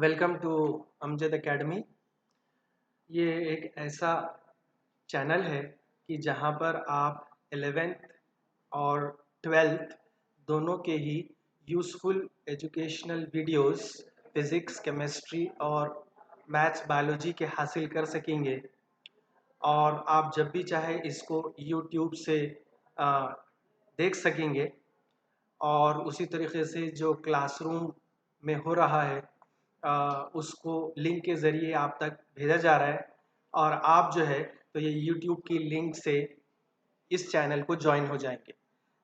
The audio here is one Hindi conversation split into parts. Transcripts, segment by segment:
Welcome to Amjad academy. ये एक ऐसा चैनल है कि जहाँ पर आप 11th और 12th दोनों के ही useful educational videos physics, chemistry और मैथ्स, बायोलॉजी के हासिल कर सकेंगे। और आप जब भी चाहे इसको यूट्यूब से आ, देख सकेंगे। और उसी तरीके से जो क्लासरूम में हो रहा है उसको लिंक के ज़रिए आप तक भेजा जा रहा है। और आप जो है तो ये यूट्यूब की लिंक से इस चैनल को ज्वाइन हो जाएंगे।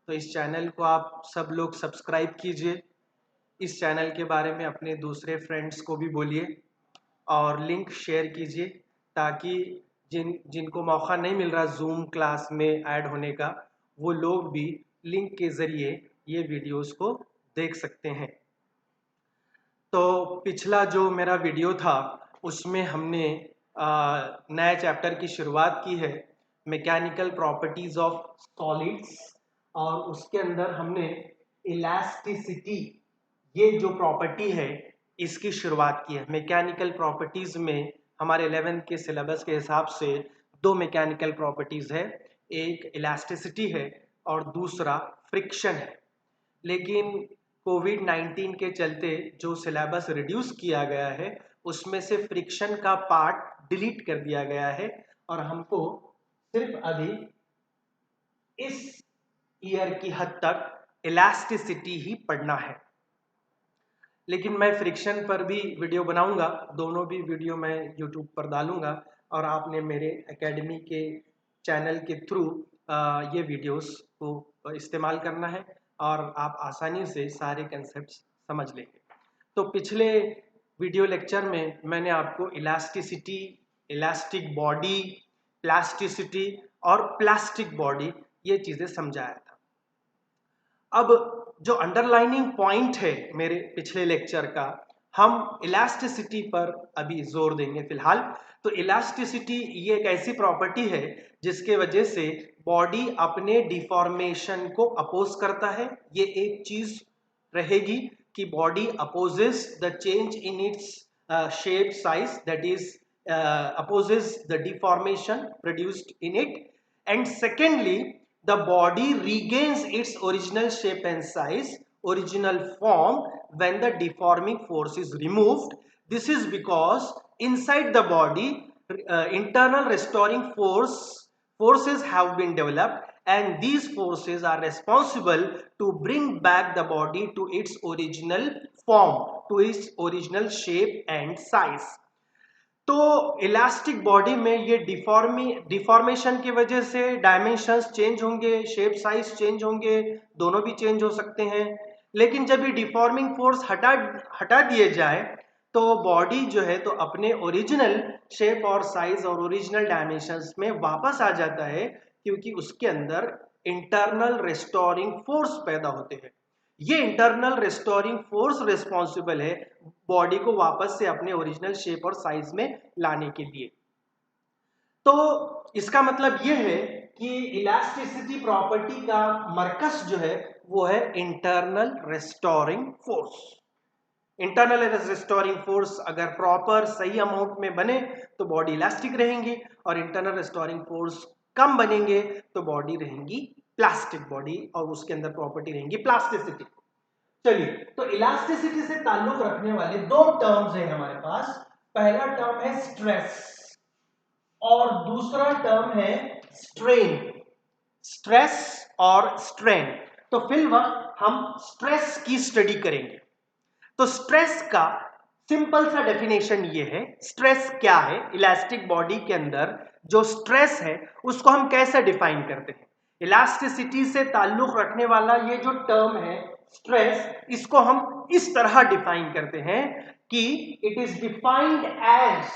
तो इस चैनल को आप सब लोग सब्सक्राइब कीजिए। इस चैनल के बारे में अपने दूसरे फ्रेंड्स को भी बोलिए और लिंक शेयर कीजिए, ताकि जिनको मौका नहीं मिल रहा जूम क्लास में ऐड होने का, वो लोग भी लिंक के ज़रिए ये वीडियोस को देख सकते हैं। तो पिछला जो मेरा वीडियो था उसमें हमने नए चैप्टर की शुरुआत की है, मैकेनिकल प्रॉपर्टीज ऑफ सॉलिड्स। और उसके अंदर हमने इलास्टिसिटी, ये जो प्रॉपर्टी है इसकी शुरुआत की है। मैकेनिकल प्रॉपर्टीज में हमारे 11th के सिलेबस के हिसाब से दो मैकेनिकल प्रॉपर्टीज है, एक इलास्टिसिटी है और दूसरा फ्रिक्शन है। लेकिन कोविड-19 के चलते जो सिलेबस रिड्यूस किया गया है उसमें से फ्रिक्शन का पार्ट डिलीट कर दिया गया है और हमको सिर्फ अभी इस ईयर की हद तक इलास्टिसिटी ही पढ़ना है। लेकिन मैं फ्रिक्शन पर भी वीडियो बनाऊंगा, दोनों भी वीडियो मैं यूट्यूब पर डालूंगा और आपने मेरे एकेडमी के चैनल के थ्रू ये वीडियोस को इस्तेमाल करना है और आप आसानी से सारे कंसेप्ट्स समझ लेंगे। तो पिछले वीडियो लेक्चर में मैंने आपको इलास्टिसिटी, इलास्टिक बॉडी, प्लास्टिसिटी और प्लास्टिक बॉडी ये चीज़ें समझाया था। अब जो अंडरलाइनिंग पॉइंट है मेरे पिछले लेक्चर का, हम इलास्टिसिटी पर अभी जोर देंगे फिलहाल। तो इलास्टिसिटी ये एक ऐसी प्रॉपर्टी है जिसके वजह से बॉडी अपने डिफॉर्मेशन को अपोज करता है। ये एक चीज रहेगी कि body opposes the change in its shape size, that is opposes the deformation produced in it. And secondly, the body regains its original shape and size, original form, when the deforming force is removed. This is because inside the body internal restoring forces have been developed, and these forces are responsible to bring back the body to its original form, to its original shape and size. तो इलास्टिक बॉडी में ये डिफॉर्मेशन की वजह से डायमेंशंस चेंज होंगे, शेप साइज चेंज होंगे, दोनों भी चेंज हो सकते हैं। लेकिन जब ये डिफॉर्मिंग फोर्स हटा दिए जाए तो बॉडी जो है तो अपने ओरिजिनल शेप और साइज और ओरिजिनल डायमेंशंस में वापस आ जाता है, क्योंकि उसके अंदर इंटरनल रेस्टोरिंग फोर्स पैदा होते हैं। ये इंटरनल रेस्टोरिंग फोर्स रिस्पॉन्सिबल है बॉडी को वापस से अपने ओरिजिनल शेप और साइज में लाने के लिए। तो इसका मतलब यह है कि इलास्टिसिटी प्रॉपर्टी का मरकज जो है वो है internal restoring force. Internal restoring force अगर प्रॉपर सही अमाउंट में बने तो बॉडी इलास्टिक रहेंगी, और इंटरनल रेस्टोरिंग फोर्स कम बनेंगे तो बॉडी रहेंगी प्लास्टिक बॉडी, और उसके अंदर प्रॉपर्टी रहेंगी प्लास्टिसिटी। चलिए, तो इलास्टिसिटी से ताल्लुक रखने वाले दो टर्म्स हैं हमारे पास। पहला टर्म है स्ट्रेस और दूसरा टर्म है स्ट्रेन। स्ट्रेस और स्ट्रेन। तो फिलहाल हम स्ट्रेस की स्टडी करेंगे। तो स्ट्रेस का सिंपल सा डेफिनेशन ये है, स्ट्रेस क्या है, इलास्टिक बॉडी के अंदर जो स्ट्रेस है उसको हम कैसे डिफाइन करते हैं। इलास्टिसिटी से ताल्लुक रखने वाला ये जो टर्म है स्ट्रेस, इसको हम इस तरह डिफाइन करते हैं कि it is defined as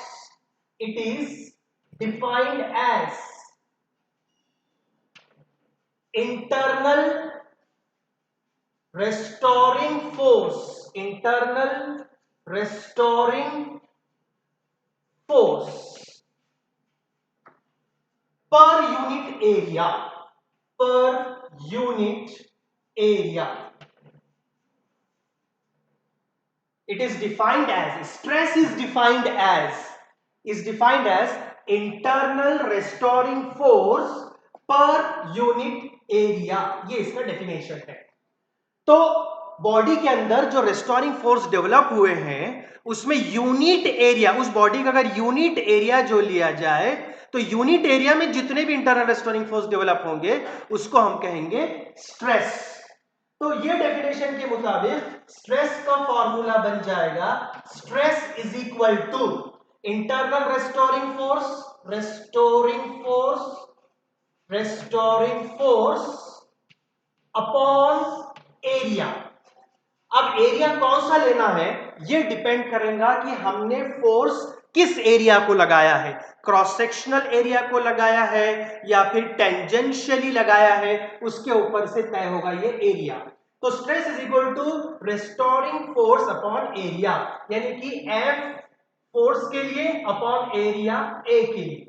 internal restoring force, internal restoring force per unit area, per unit area. It is defined as, stress is defined as internal restoring force per unit area, ये इसका डेफिनेशन है। तो बॉडी के अंदर जो रेस्टोरिंग फोर्स डेवलप हुए हैं उसमें यूनिट एरिया, उस बॉडी का अगर यूनिट एरिया जो लिया जाए तो यूनिट एरिया में जितने भी इंटरनल रेस्टोरिंग फोर्स डेवलप होंगे उसको हम कहेंगे स्ट्रेस। तो ये डेफिनेशन के मुताबिक स्ट्रेस का फॉर्मूला बन जाएगा, stress is equal to internal restoring force upon area. अब एरिया कौन सा लेना है ये डिपेंड करेगा कि हमने फोर्स किस एरिया को लगाया है, क्रॉस सेक्शनल एरिया को लगाया है या फिर टेंजेंशियली लगाया है, उसके ऊपर से तय होगा ये एरिया। तो stress is equal to restoring force upon area, यानी कि एफ फोर्स के लिए अपॉन एरिया ए के लिए।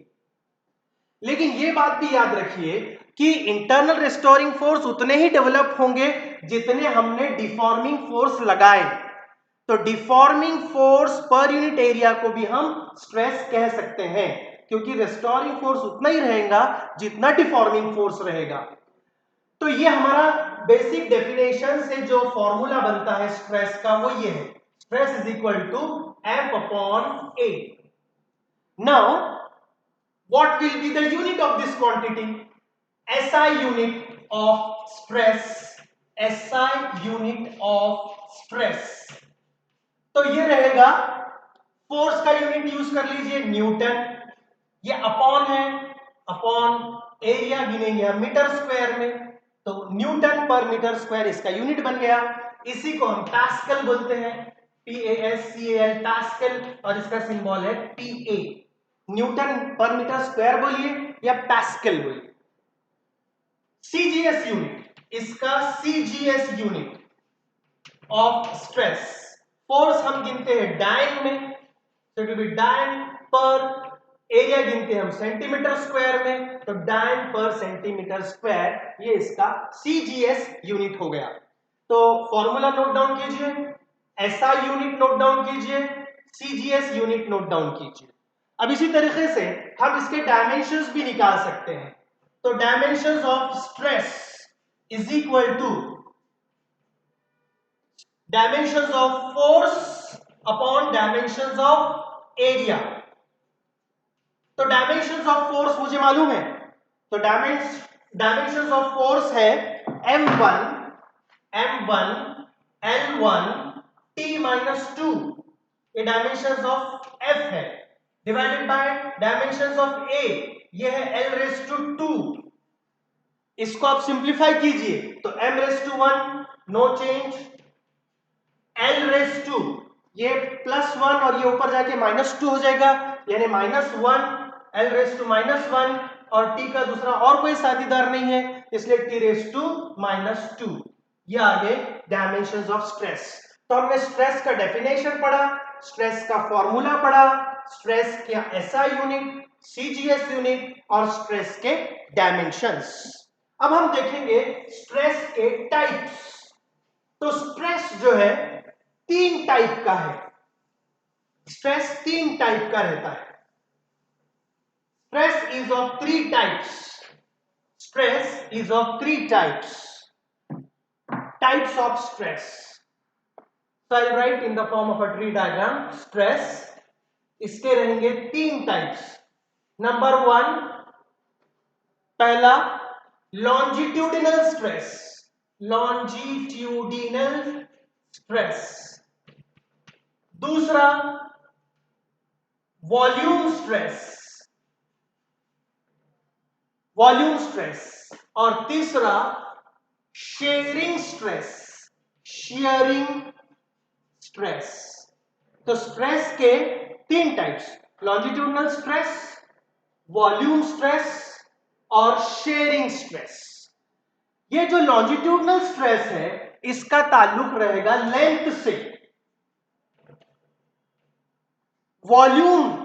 लेकिन ये बात भी याद रखिए कि इंटरनल रेस्टोरिंग फोर्स उतने ही डेवलप होंगे जितने हमने डिफॉर्मिंग फोर्स लगाए। तो deforming force per unit area को भी हम स्ट्रेस कह सकते हैं, क्योंकि रेस्टोरिंग फोर्स उतना ही रहेगा जितना डिफॉर्मिंग फोर्स रहेगा। तो ये हमारा बेसिक डेफिनेशन से जो फॉर्मूला बनता है स्ट्रेस का वो ये है, stress is equal to F upon A. Now what will be the unit of this quantity? SI unit of stress, SI unit of stress। तो ये रहेगा, फोर्स का यूनिट यूज कर लीजिए न्यूटन, ये अपॉन है, अपॉन एरिया गिनेंगे हम मीटर स्क्वायर में, तो न्यूटन पर मीटर स्क्वायर इसका यूनिट बन गया। इसी को हम पास्कल बोलते हैं, PASCAL पास्कल, और इसका सिंबल है PA। न्यूटन पर मीटर स्क्वायर बोलिए या पास्कल बोलिए। सीजीएस यूनिट, इसका CGS unit of stress, force हम गिनते हैं डायन में, तो इट विल बी डायन पर, एरिया गिनते हैं हम सेंटीमीटर स्क्वायर में, तो डायन पर सेंटीमीटर स्क्वायर, ये इसका सीजीएस यूनिट हो गया। तो फॉर्मूला नोट डाउन कीजिए, एसआई यूनिट नोट डाउन कीजिए, सीजीएस यूनिट नोट डाउन कीजिए। अब इसी तरीके से हम इसके डायमेंशंस भी निकाल सकते हैं। तो dimensions of stress is equal to dimensions of force upon dimensions of area. तो डायमेंशंस ऑफ फोर्स मुझे मालूम है, तो डायमेंशंस ऑफ फोर्स है m1 L1 T-2, ये डायमेंशंस ऑफ F है, divided by dimensions of A, ये है L2। इसको आप सिंप्लीफाई कीजिए तो m1 नो चेंज, L2 ये +1 और ये ऊपर जाके -2 हो जाएगा, यानी -1 L-1, और t का दूसरा और कोई साथीदार नहीं है इसलिए t-2, ये आगे डायमेंशंस ऑफ स्ट्रेस। तो हमने स्ट्रेस का डेफिनेशन पढ़ा, स्ट्रेस का फॉर्मूला पढ़ा, स्ट्रेस के एसआई यूनिट, सीजीएस यूनिट और स्ट्रेस के डायमेंशंस। अब हम देखेंगे स्ट्रेस के टाइप्स। तो स्ट्रेस जो है 3 टाइप का है, स्ट्रेस 3 टाइप का रहता है। Stress is of 3 types. Stress is of 3 types. Types of stress. So I'll write in the form of a tree diagram. Stress, इसके रहेंगे 3 types. Number 1, पहला longitudinal stress. Longitudinal stress. दूसरा volume stress. वॉल्यूम स्ट्रेस, और तीसरा शेयरिंग स्ट्रेस, शेयरिंग स्ट्रेस। तो स्ट्रेस के 3 types, longitudinal stress, volume stress और शेयरिंग स्ट्रेस। ये जो लॉन्जिट्यूडनल स्ट्रेस है इसका ताल्लुक रहेगा लेंथ से, वॉल्यूम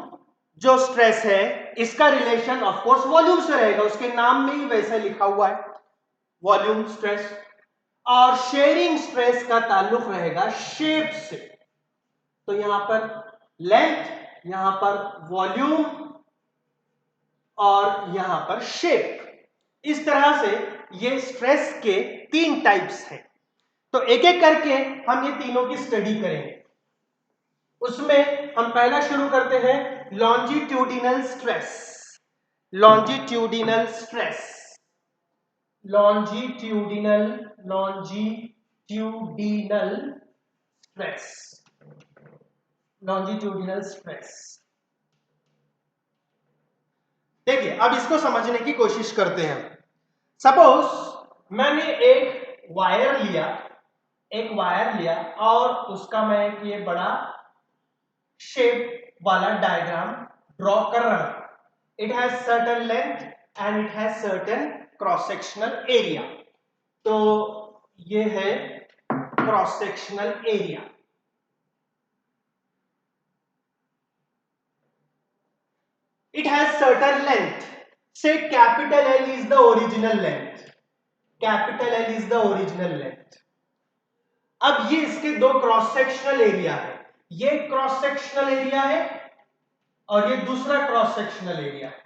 जो स्ट्रेस है इसका रिलेशन ऑफ कोर्स वॉल्यूम से रहेगा, उसके नाम में ही वैसे लिखा हुआ है वॉल्यूम स्ट्रेस। और शेयरिंग स्ट्रेस का ताल्लुक रहेगा शेप से। तो यहां पर लेंथ, यहां पर वॉल्यूम और यहां पर शेप। इस तरह से ये स्ट्रेस के 3 टाइप्स हैं। तो एक एक करके हम ये तीनों की स्टडी करेंगे। उसमें हम पहला शुरू करते हैं longitudinal stress. Longitudinal stress, longitudinal stress, longitudinal stress. देखिए, अब इसको समझने की कोशिश करते हैं। सपोज मैंने एक वायर लिया और उसका मैं ये बड़ा शेप वाला डायग्राम ड्रॉ कर रहा हूं। It has certain length and it has certain cross sectional area. तो ये है cross sectional area. It has certain length. Say capital L is the original length. Capital L is the original length. अब ये इसके दो क्रॉस सेक्शनल एरिया है। ये क्रॉस सेक्शनल एरिया है और ये दूसरा क्रॉस सेक्शनल एरिया है।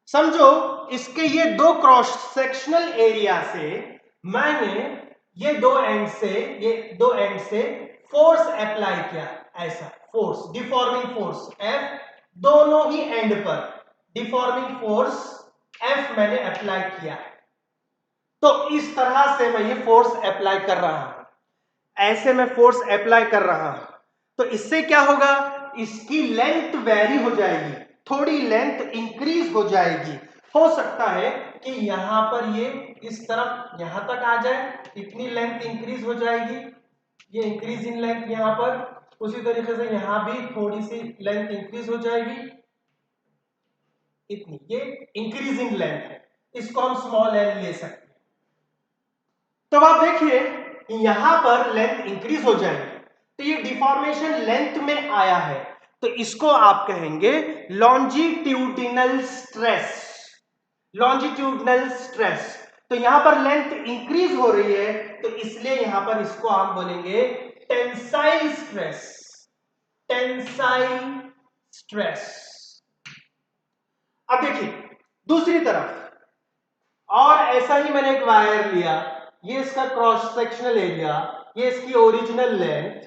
समझो, इसके ये दो क्रॉस सेक्शनल एरिया से मैंने ये दो एंड से फोर्स अप्लाई किया। ऐसा फोर्स, डिफॉर्मिंग फोर्स F दोनों ही एंड पर डिफॉर्मिंग फोर्स F मैंने अप्लाई किया। तो इस तरह से मैं ये फोर्स अप्लाई कर रहा हूं, ऐसे मैं फोर्स अप्लाई कर रहा हूं। तो इससे क्या होगा, इसकी लेंथ वेरी हो जाएगी, थोड़ी लेंथ इंक्रीज हो जाएगी। हो सकता है कि यहां पर ये इस तरफ यहां तक आ जाए, इतनी लेंथ इंक्रीज हो जाएगी। ये इंक्रीज इन लेंथ यहां पर, उसी तरीके से यहां भी थोड़ी सी लेंथ इंक्रीज हो जाएगी, इतनी। ये इंक्रीज इन लेंथ है, इसको हम स्मॉल एल ले सकते हैं। तो आप देखिए यहां पर लेंथ इंक्रीज हो जाएगी, तो ये डिफॉर्मेशन लेंथ में आया है, तो इसको आप कहेंगे लॉन्जिट्यूडिनल स्ट्रेस। Longitudinal stress. तो यहां पर लेंथ इंक्रीज हो रही है, तो इसलिए यहां पर इसको हम बोलेंगे टेंसाइल स्ट्रेस। Tensile stress. अब देखिए दूसरी तरफ, और ऐसा ही मैंने एक वायर लिया, ये इसका क्रॉस सेक्शनल एरिया, ये इसकी ओरिजिनल लेंथ,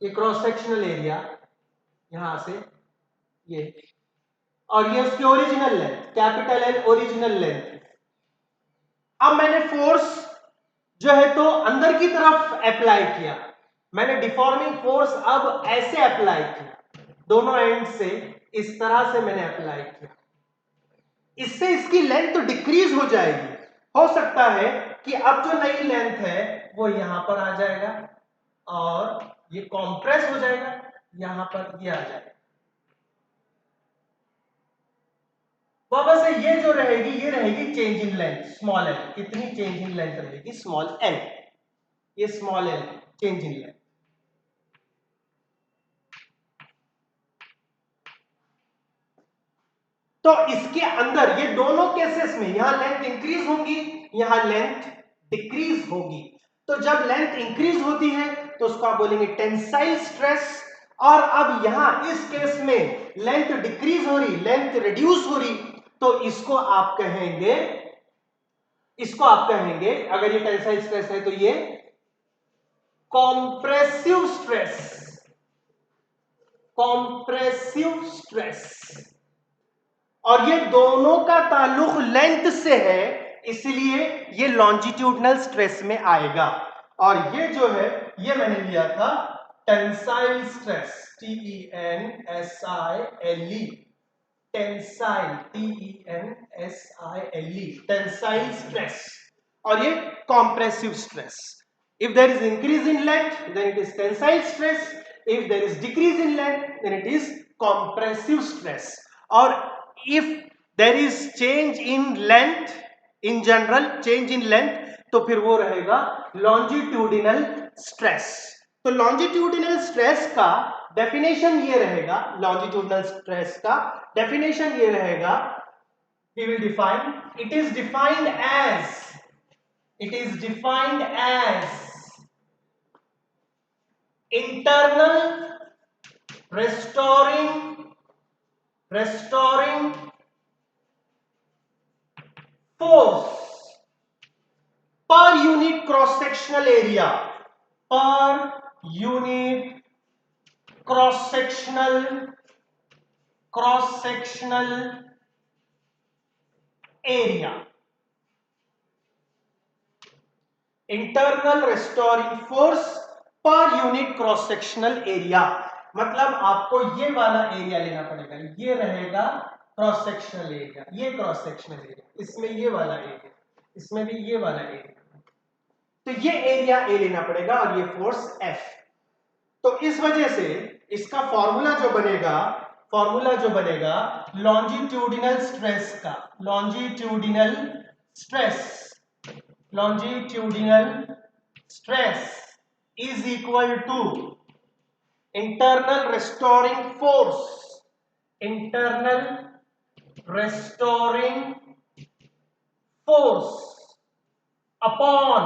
ये क्रॉस सेक्शनल एरिया यहां से ये, और ये उसकी original length, capital L original length. अब मैंने फोर्स जो है तो अंदर की तरफ अप्लाई किया, मैंने डिफॉर्मिंग फोर्स अब ऐसे अप्लाई किया, दोनों एंड से इस तरह से मैंने अप्लाई किया। इससे इसकी लेंथ तो डिक्रीज हो जाएगी। हो सकता है कि अब जो नई लेंथ है वो यहां पर आ जाएगा और ये कॉम्प्रेस हो जाएगा, यहां पर ये आ जाएगा। वापस से ये जो रहेगी, ये रहेगी change in length, small L. कितनी चेंज इन लेंथ रहेगी? Small L. ये small L change in length. तो इसके अंदर ये दोनों केसेस में यहां लेंथ इंक्रीज होगी, यहां लेंथ डिक्रीज होगी। तो जब लेंथ इंक्रीज होती है तो उसको आप बोलेंगे टेंसाइल स्ट्रेस। और अब यहां इस केस में लेंथ डिक्रीज हो रही, लेंथ रिड्यूस हो रही, तो इसको आप कहेंगे, अगर ये टेंसाइल स्ट्रेस है तो ये कॉम्प्रेसिव स्ट्रेस। Compressive stress. और ये दोनों का ताल्लुक लेंथ से है, इसलिए ये लॉन्जिट्यूडनल स्ट्रेस में आएगा। और ये जो है ये मैंने लिया था tensile stress, TENSILE, tensile, TENSILE, tensile stress. और ये compressive stress. If there is increase in length then it is tensile stress, if there is decrease in length then it is compressive stress. और if there is change in length, in general change in length, तो फिर वो रहेगा longitudinal stress। तो longitudinal stress का डेफिनेशन ये रहेगा, longitudinal stress का डेफिनेशन ये रहेगा, we will define, it is defined as internal restoring force per unit cross sectional area, per unit cross sectional area. Internal restoring force per unit cross sectional area, मतलब आपको ये वाला एरिया लेना पड़ेगा, ये रहेगा क्रॉस सेक्शनल एरिया, ये क्रॉस सेक्शनल एरिया, इसमें ये वाला एरिया, इसमें भी ये वाला एरिया, तो ये एरिया ए लेना पड़ेगा और ये फोर्स एफ। तो इस वजह से इसका फॉर्मूला जो बनेगा लॉन्जिट्यूडिनल स्ट्रेस का, longitudinal stress is equal to internal restoring force upon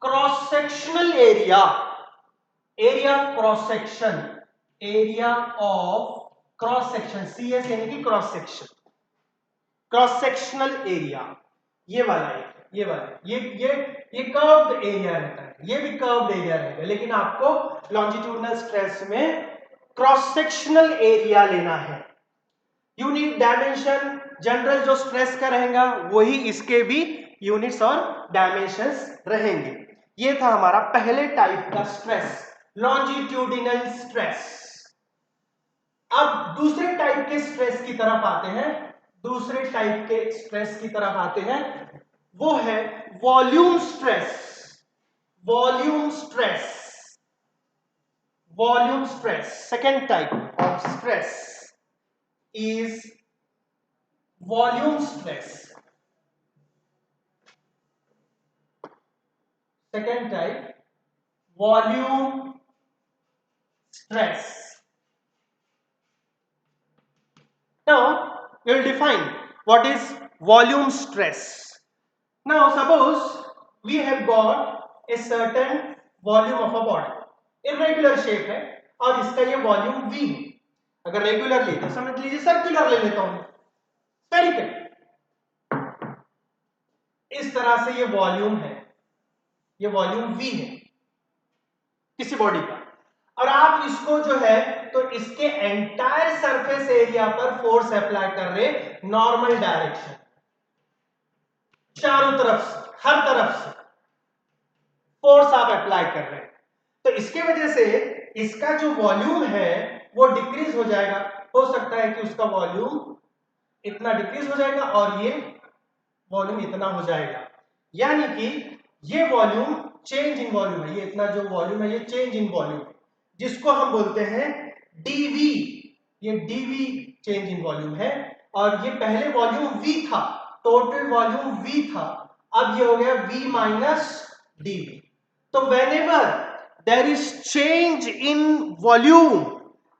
cross sectional area of cross section, CS यानी कि क्रॉस सेक्शनल एरिया, ये वाला है, ये कर्व्ड एरिया रहता है, ये भी कर्व्ड एरिया रहेगा, लेकिन आपको लॉन्जिट्यूडिनल स्ट्रेस में क्रॉस सेक्शनल एरिया लेना है। यूनिट डायमेंशन जनरल जो स्ट्रेस का रहेगा वही इसके भी यूनिट्स और डायमेंशंस रहेंगे। ये था हमारा पहले टाइप का स्ट्रेस, लॉन्जिट्यूडिनल स्ट्रेस। अब दूसरे टाइप के स्ट्रेस की तरफ आते हैं, वो है volume stress. Second type of stress is volume stress. Second type, volume stress. Now we will define what is volume stress. Now suppose we have got a certain volume of a body, irregular shape है और इसका ये वॉल्यूम V है। अगर रेगुलर ले तो समझ लीजिए सर्कुलर ले लेता हूं, स्फेरिकल, इस तरह से ये वॉल्यूम है, ये वॉल्यूम V है किसी बॉडी का, और आप इसको जो है तो इसके एंटायर सरफेस एरिया पर फोर्स अप्लाई कर रहे, नॉर्मल डायरेक्शन, चारों तरफ से, हर तरफ से फोर्स आप अप्लाई कर रहे हैं, तो इसके वजह से इसका जो वॉल्यूम है वो डिक्रीज हो जाएगा। हो सकता है कि उसका वॉल्यूम इतना डिक्रीज हो जाएगा और ये वॉल्यूम इतना हो जाएगा, यानी कि ये वॉल्यूम चेंज इन वॉल्यूम है, ये इतना जो वॉल्यूम है ये चेंज इन वॉल्यूम, जिसको हम बोलते हैं डीवी। ये डीवी चेंज इन वॉल्यूम है, और ये पहले वॉल्यूम V था, टोटल वॉल्यूम V था, अब ये हो गया V माइनस डीवी। तो whenever there is change in volume,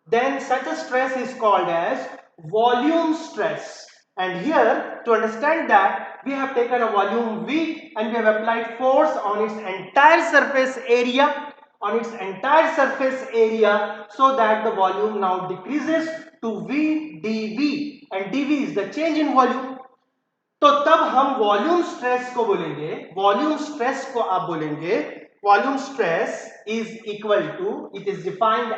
then such a stress is called as volume stress. And here, to understand that, we have taken a volume V and we have applied force on its entire surface area, so that the volume now decreases to V dV, and dV is the change in volume. तो तब हम वॉल्यूम स्ट्रेस को बोलेंगे, volume stress is equal to, it is defined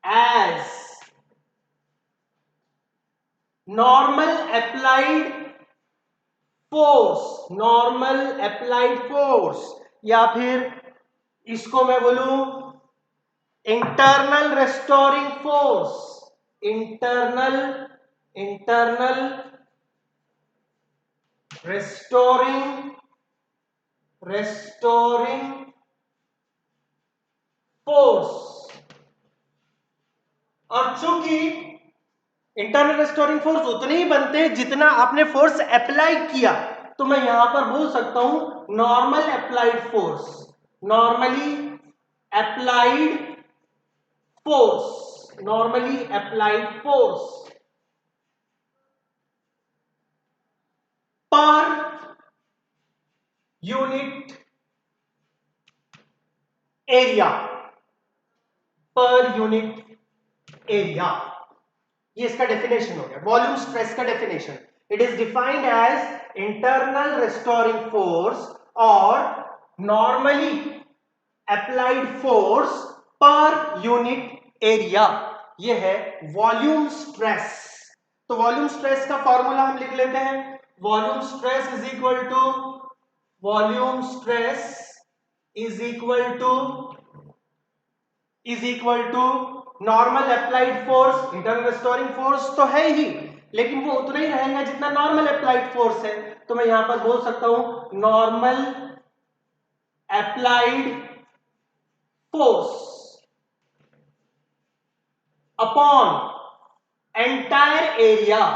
as normal applied force, या फिर इसको मैं बोलूं internal restoring force, internal restoring force. और चूंकि इंटरनल रेस्टोरिंग फोर्स उतने ही बनते हैं जितना आपने फोर्स अप्लाई किया, तो मैं यहां पर बोल सकता हूं normal applied force, normally applied force per unit area per unit area. ये इसका डेफिनेशन हो गया, वॉल्यूम स्ट्रेस का definition. It is defined as internal restoring force और normally applied force per unit area. ये है वॉल्यूम स्ट्रेस। तो वॉल्यूम स्ट्रेस का फॉर्मूला हम लिख लेते हैं। Volume stress is equal to normal applied force. Internal restoring force तो है ही, लेकिन वो उतना ही रहेगा जितना नॉर्मल अप्लाइड फोर्स है। तो मैं यहां पर बोल सकता हूं normal applied force upon entire area,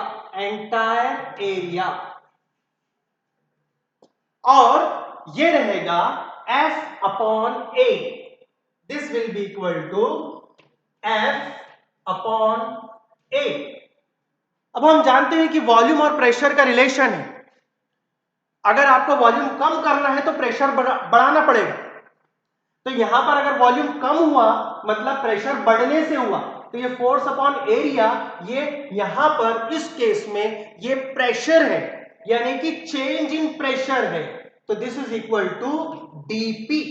और ये रहेगा F upon A। This will be equal to F upon A। अब हम जानते हैं कि वॉल्यूम और प्रेशर का रिलेशन है। अगर आपको वॉल्यूम कम करना है तो प्रेशर बढ़ाना पड़ेगा। तो यहां पर अगर वॉल्यूम कम हुआ मतलब प्रेशर बढ़ने से हुआ, तो ये फोर्स अपॉन एरिया, ये यहां पर इस केस में ये प्रेशर है, यानी कि चेंज इन प्रेशर है। तो this is equal to DP.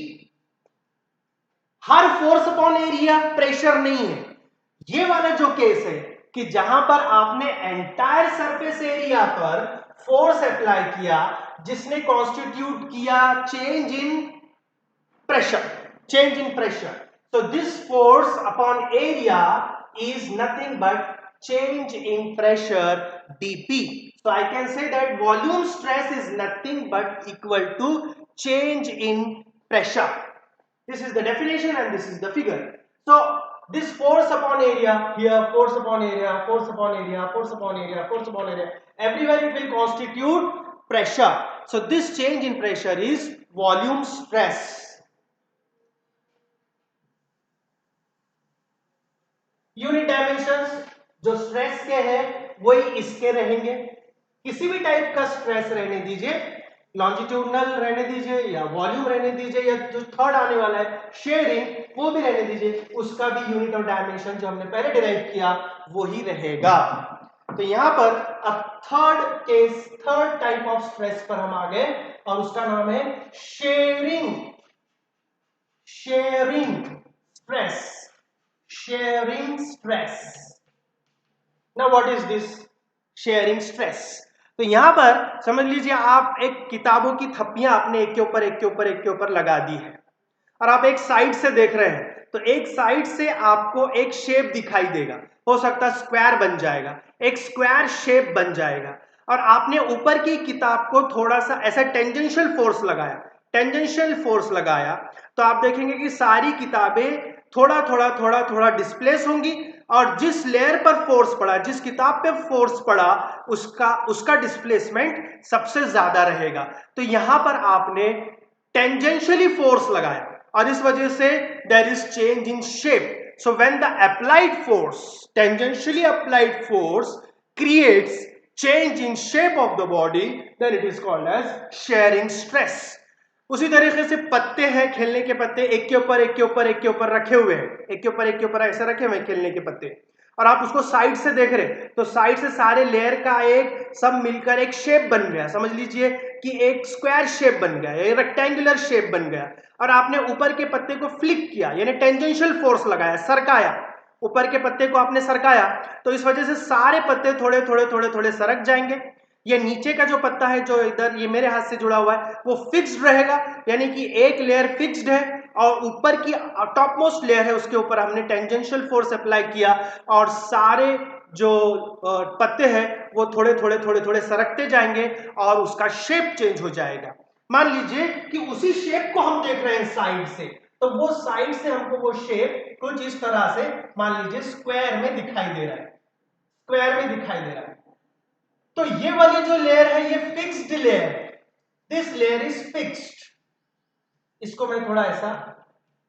हर फोर्स अपॉन एरिया प्रेशर नहीं है। ये वाला जो केस है कि जहां पर आपने एंटायर सरफेस एरिया पर फोर्स अप्लाई किया जिसने कॉन्स्टिट्यूट किया change in pressure, change in pressure. So this force upon area is nothing but change in pressure dP. So I can say that volume stress is nothing but equal to change in pressure. This is the definition and this is the figure. So this force upon area here, force upon area, force upon area, force upon area, force upon area, everywhere it will constitute pressure. So this change in pressure is volume stress. Unit dimensions जो स्ट्रेस के हैं वही इसके रहेंगे। किसी भी टाइप का स्ट्रेस रहने दीजिए, लॉन्जिट्यूडनल रहने दीजिए या वॉल्यूम रहने दीजिए या जो थर्ड आने वाला है शेयरिंग, वो भी रहने दीजिए, उसका भी यूनिट ऑफ डायमेंशन जो हमने पहले डिराइव किया वही रहेगा। तो यहां पर अब थर्ड टाइप ऑफ स्ट्रेस पर हम आ गए और उसका नाम है shearing stress. Sharing stress. Now what is this sharing stress? तो यहां पर समझ लीजिए आप एक किताबों की थप्पियां आपने एक के ऊपर लगा दी है और आप एक साइड से देख रहे हैं, तो एक साइड से आपको एक शेप दिखाई देगा, हो सकता है स्क्वायर बन जाएगा, एक स्क्वायर शेप बन जाएगा। और आपने ऊपर की किताब को थोड़ा सा ऐसा टेंजेंशियल फोर्स लगाया तो आप देखेंगे कि सारी किताबें थोड़ा डिस्प्लेस होंगी और जिस लेयर पर फोर्स पड़ा, जिस किताब पे फोर्स पड़ा, उसका डिस्प्लेसमेंट सबसे ज्यादा रहेगा। तो यहां पर आपने टेंजेंशियली फोर्स लगाया और इस वजह से there is change in shape. So when the applied force, tangentially applied force creates change in shape of the body, then it is called as shearing stress. उसी तरीके से पत्ते हैं, खेलने के पत्ते एक के ऊपर रखे हुए हैं, एक के ऊपर ऐसे रखे हुए हैं खेलने के पत्ते, और आप उसको साइड से देख रहे हैं तो साइड से सारे लेयर का एक सब मिलकर एक शेप बन गया। समझ लीजिए कि एक स्क्वायर शेप बन गया, एक रेक्टेंगुलर शेप बन गया, और आपने ऊपर के पत्ते को फ्लिक किया यानी टेंजेंशियल फोर्स लगाया, सरकाया, ऊपर के पत्ते को आपने सरकाया, तो इस वजह से सारे पत्ते थोड़े सरक जाएंगे। ये नीचे का जो पत्ता है जो इधर ये मेरे हाथ से जुड़ा हुआ है वो फिक्स्ड रहेगा, यानी कि एक लेयर फिक्स्ड है और ऊपर की टॉप मोस्ट लेयर है उसके ऊपर हमने टेंजेंशियल फोर्स अप्लाई किया और सारे जो पत्ते हैं वो थोड़े सरकते जाएंगे और उसका शेप चेंज हो जाएगा। मान लीजिए कि उसी शेप को हम देख रहे हैं साइड से, तो वो साइड से हमको वो शेप कुछ इस तरह से मान लीजिए स्क्वायर में दिखाई दे रहा है। तो ये वाली जो लेयर है ये फिक्स्ड लेयर है, दिस लेयर इज फिक्स्ड। इसको मैं थोड़ा ऐसा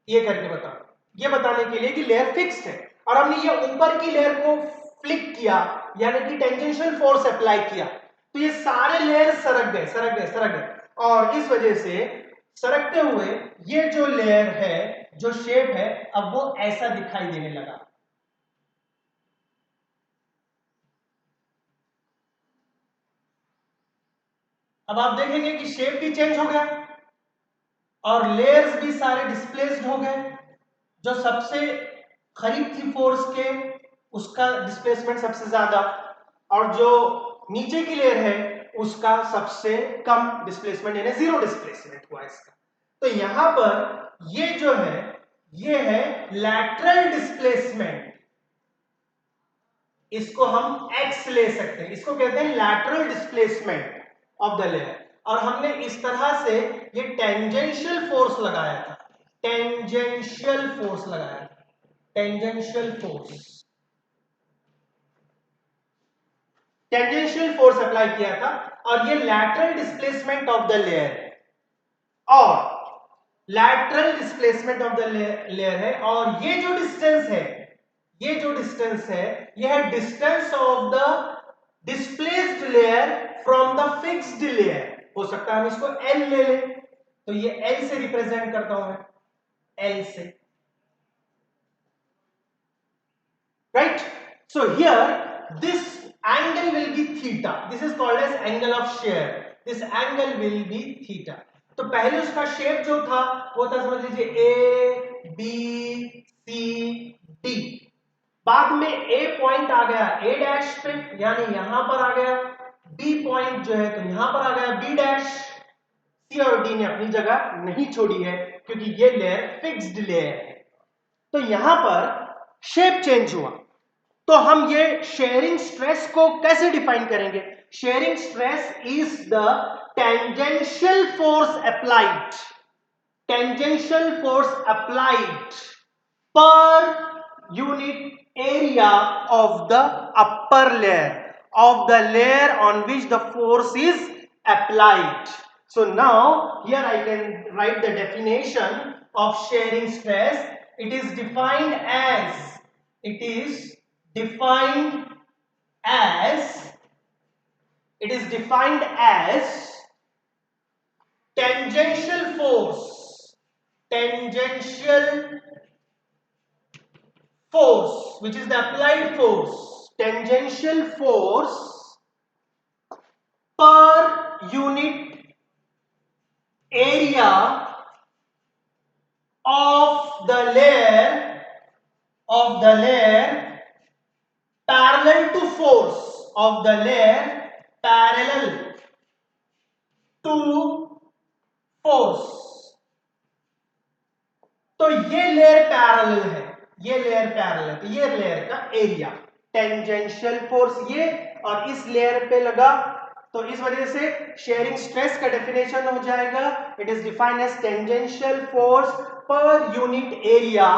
ये करके बताऊं, ये बताने के लिए कि लेयर फिक्स्ड है और हमने ये ऊपर की लेयर को फ्लिक किया यानी कि टेंजेंशियल फोर्स अप्लाई किया, तो ये सारे लेयर सरक गए। और इस वजह से सरकते हुए ये जो लेयर है, जो शेप है, अब वो ऐसा दिखाई देने लगा। अब आप देखेंगे कि शेप भी चेंज हो गया और लेयर्स भी सारे डिस्प्लेस्ड हो गए। जो सबसे करीब थी फोर्स के, उसका डिस्प्लेसमेंट सबसे ज्यादा, और जो नीचे की लेयर है उसका सबसे कम डिस्प्लेसमेंट, यानी जीरो डिस्प्लेसमेंट हुआ इसका। तो यहां पर ये जो है, ये है लैटरल डिस्प्लेसमेंट। इसको हम x ले सकते हैं, इसको कहते हैं lateral displacement of the layer. और हमने इस तरह से ये टेंजेंशियल फोर्स लगाया था, टेंजेंशियल फोर्स लगाया था, tangential force, tangential force apply किया था। और ये lateral displacement of the layer है, और lateral displacement of the layer है। और ये जो डिस्टेंस है, ये जो डिस्टेंस है, यह है distance of the displaced layer from the fixed layer. हो सकता है हम इसको L ले लें, तो ये L से रिप्रेजेंट करता हूं मैं, L से, right. So here this angle will be theta, this is called as angle of shear, this angle will be theta। तो पहले उसका शेप जो था वो था, समझ लीजिए A B C D, बाद में A पॉइंट आ गया A डैश पे, यानी यहां पर आ गया, B पॉइंट जो है तो यहां पर आ गया B डैश। C और D ने अपनी जगह नहीं छोड़ी है क्योंकि ये लेयर फिक्स्ड लेयर है। तो यहां पर शेप चेंज हुआ, तो हम ये शेयरिंग स्ट्रेस को कैसे डिफाइन करेंगे? Sharing stress is the tangential force applied, tangential force applied पर unit area of the upper layer, of the layer on which the force is applied. So now here I can write the definition of shearing stress. It is defined as, it is defined as, it is defined as tangential force, tangential force, which is the applied force, tangential force per unit area of the layer, of the layer parallel to force, of the layer parallel to force। तो ये लेयर पैरेलल है, ये लेयर पैरेलल है, तो ये लेयर का एरिया, टेंजेंशियल फोर्स ये, और इस लेयर पे लगा, तो इस वजह से शेयरिंग स्ट्रेस का डेफिनेशन हो जाएगा, it is defined as tangential force per unit area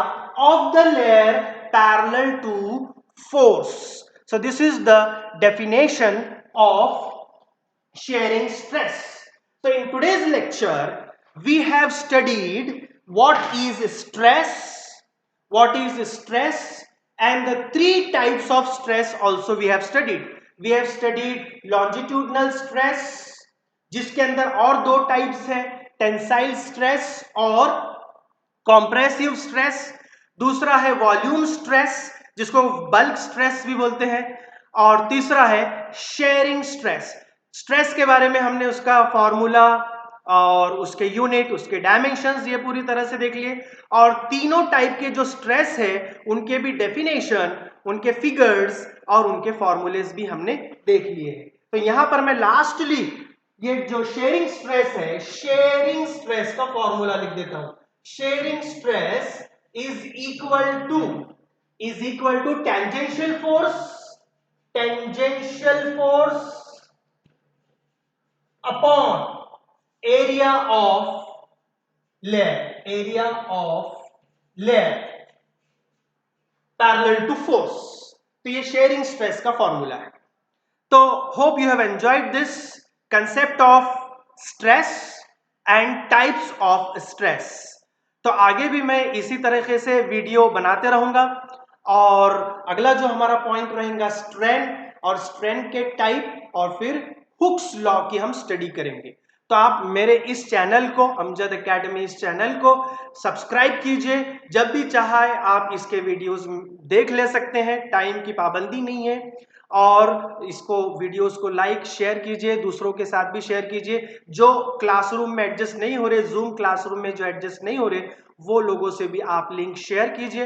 of the layer parallel to force. So this is the definition of shearing stress. So in today's lecture we have studied what is stress, what is stress, and the three types of stress also we have studied. We have studied longitudinal stress, जिसके अंदर और दो टाइप्स हैं, टेंसाइल स्ट्रेस और कॉम्प्रेसिव स्ट्रेस। दूसरा है वॉल्यूम स्ट्रेस, जिसको बल्क स्ट्रेस भी बोलते हैं, और तीसरा है शेयरिंग स्ट्रेस। स्ट्रेस के बारे में हमने उसका फॉर्मूला और उसके यूनिट, उसके डायमेंशंस ये पूरी तरह से देख लिए, और तीनों टाइप के जो स्ट्रेस है उनके भी डेफिनेशन, उनके फिगर्स और उनके फॉर्मूलेस भी हमने देख लिए हैं। तो यहां पर मैं लास्टली ये जो शेयरिंग स्ट्रेस है, शेयरिंग स्ट्रेस का फॉर्मूला लिख देता हूं। Shearing stress is equal to tangential force, tangential force upon area of layer, area of layer parallel to force. तो ये शेयरिंग स्ट्रेस का फॉर्मूला है। तो hope you have enjoyed this concept of stress and types of stress. तो आगे भी मैं इसी तरीके से वीडियो बनाते रहूंगा, और अगला जो हमारा पॉइंट रहेगा स्ट्रेन, और स्ट्रेन के टाइप, और फिर हुक्स लॉ की हम स्टडी करेंगे। तो आप मेरे इस चैनल को, अमजद एकेडमी, इस चैनल को सब्सक्राइब कीजिए। जब भी चाहे आप इसके वीडियोस देख ले सकते हैं, टाइम की पाबंदी नहीं है। और इसको वीडियोस को लाइक शेयर कीजिए, दूसरों के साथ भी शेयर कीजिए। जो क्लासरूम में एडजस्ट नहीं हो रहे, जूम क्लासरूम में जो एडजस्ट नहीं हो रहे, वो लोगों से भी आप लिंक शेयर कीजिए।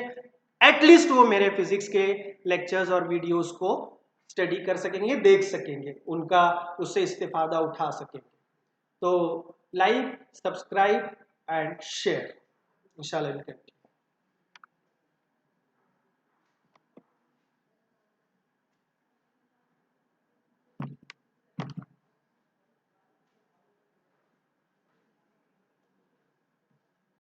एटलीस्ट वो मेरे फिजिक्स के लेक्चर्स और वीडियोस को स्टडी कर सकेंगे, देख सकेंगे, उनका उससे इस्तेफादा उठा सकेंगे। तो लाइक, सब्सक्राइब एंड शेयर, इंशाल्लाह।